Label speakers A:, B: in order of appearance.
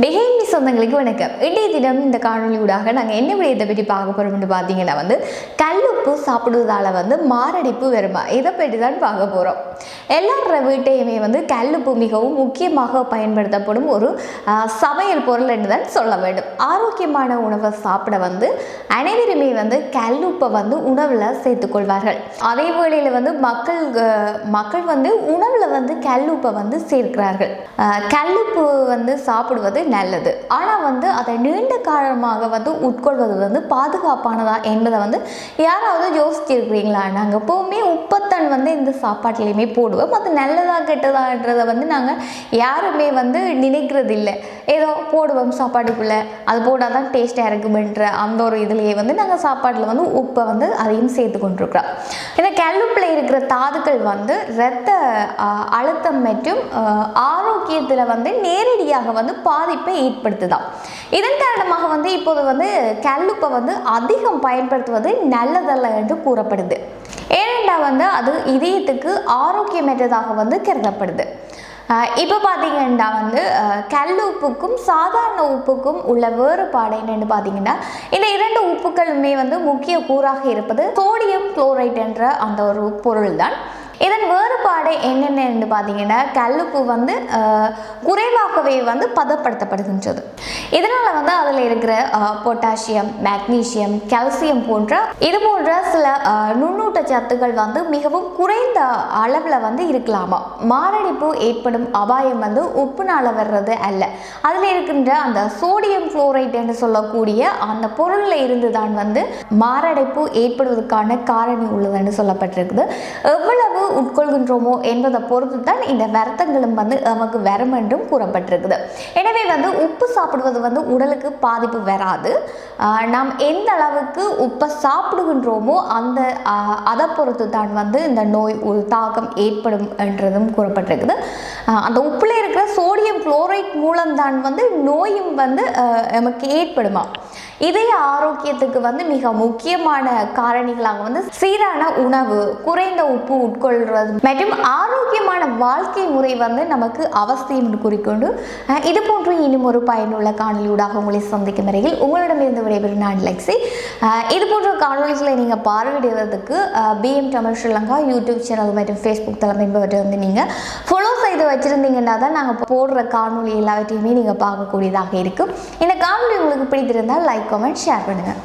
A: டிஹேமி சொந்தங்களுக்கு வணக்கம். இன்றைய தினம் இந்த காணொலியூடாக நாங்கள் என்ன விடயத்தை பற்றி பார்க்க போகிறோம்னு பார்த்தீங்கன்னா கல்லுப்பு சாப்பிடுவதால் மாரடைப்பு வருமா, இதை பற்றி தான் பார்க்க போகிறோம். எல்லார வீட்டையுமே கல்லுப்பு மிகவும் முக்கியமாக பயன்படுத்தப்படும் ஒரு சமையல் பொருள் என்று தான் சொல்ல வேண்டும். ஆரோக்கியமான உணவை சாப்பிட அனைவருமே கல்லுப்பை உணவில் சேர்த்துக்கொள்வார்கள். அதே வேளையில் மக்கள் உணவில் கல்லுப்பை சேர்க்கிறார்கள். கல்லுப்பு சாப்பிடுவது நல்லது. ஆனால் அதை நீண்ட காலமாக உட்கொள்வது பாதுகாப்பானதா என்பதை யாராவது யோசிச்சிருக்கிறீங்களா? நாங்கள் எப்போவுமே உப்பத்தன் இந்த சாப்பாட்டிலையுமே போடுவோம். அது நல்லதா கெட்டதான்றதை நாங்கள் யாருமே நினைக்கிறது இல்லை. ஏதோ போடுவோம் சாப்பாட்டுக்குள்ளே, அது போட்டால் தான் டேஸ்ட்டாக இருக்குமென்ற அந்த ஒரு இதுலேயே நாங்கள் சாப்பாட்டில் உப்பை அதையும் சேர்த்து கொண்டிருக்கிறோம். இந்த கல்லுப்பில் இருக்கிற தாதுக்கள் இரத்த அழுத்தம் மற்றும் ஆரோக்கியத்தில் நேரடியாக பாதிப்பை ஏற்படுத்துதான். இதன் காரணமாக இப்போது கல்லுப்பை அதிகம் பயன்படுத்துவது நல்லதல்ல என்று கூறப்படுது. ஏனென்றால் அது இதயத்துக்கு ஆரோக்கியமற்றதாக கருதப்படுது. இப்போ பார்த்தீங்கன்னா கல் உப்புக்கும் சாதாரண உப்புக்கும் உள்ள வேறுபாடு என்னென்னு பார்த்தீங்கன்னா, இந்த இரண்டு உப்புக்களுமே முக்கிய கூறாக இருப்பது சோடியம் குளோரைட் என்ற அந்த ஒரு பொருள் தான். இதன் வேறுபாடு என்னென்னு பார்த்தீங்கன்னா, கல்லுப்பு குறைவாகவே பதப்படுத்தப்படுகின்றது. இதனால் அதில் இருக்கிற பொட்டாசியம், மேக்னீசியம், கால்சியம் இது போன்ற சில நுண்ணூட்ட சத்துக்கள் மிகவும் குறைந்த அளவில் இருக்கலாமா. மாரடைப்பு ஏற்படும் அபாயம் உப்புனால வர்றது அல்ல. அதில் இருக்கின்ற அந்த சோடியம் குளோரைட் என்று சொல்லக்கூடிய அந்த பொருளில் இருந்து தான் மாரடைப்பு ஏற்படுவதற்கான காரணி உள்ளதுன்னு சொல்லப்பட்டிருக்குது. எவ்வளவு உட்கொள்கின்றோமோ என்பதை பொறுத்து தான் இந்த வருத்தங்களும் நமக்கு வரும் என்றும் கூறப்பட்டிருக்குது. எனவே உப்பு சாப்பிடுவது உடலுக்கு பாதிப்பு வராது. நாம் எந்த அளவுக்கு உப்பை சாப்பிடுகின்றோமோ அதை பொறுத்து தான் இந்த நோய் ஒரு தாக்கம் ஏற்படும் என்றதும் கூறப்பட்டிருக்குது. அந்த உப்புல இருக்கிற சோடியம் குளோரைட் மூலம்தான் நோயும் நமக்கு ஏற்படுமா. இதய ஆரோக்கியத்துக்கு மிக முக்கியமான காரணிகளாக சீரான உணவு, குறைந்த உப்பு உட்கொள்வது மற்றும் ஆரோக்கியமான வாழ்க்கை முறை நமக்கு அவசியம் என்று கூறிக்கொண்டு இது போன்று இன்னும் ஒரு பயனுள்ள காணொலியூடாக உங்களை சந்திக்கும் வரையில் உங்களிடமிருந்து விடைபெறும் நான் லெக்ஸி. இது போன்ற காணொலிகளை நீங்கள் பார்வையிடுவதற்கு BM Tamil Sri Lanka YouTube channel மற்றும் ஃபேஸ்புக் தளம் என்பவற்றை நீங்கள் ஃபாலோ செய்து வச்சுருந்தீங்கன்னா தான் நாங்கள் போடுற காணொலி எல்லாவற்றையுமே நீங்கள் பார்க்கக்கூடியதாக இருக்கும். இந்த காணொலி உங்களுக்கு பிடித்திருந்தால் லைக், கமெண்ட், ஷேர் பண்ணுங்கள்.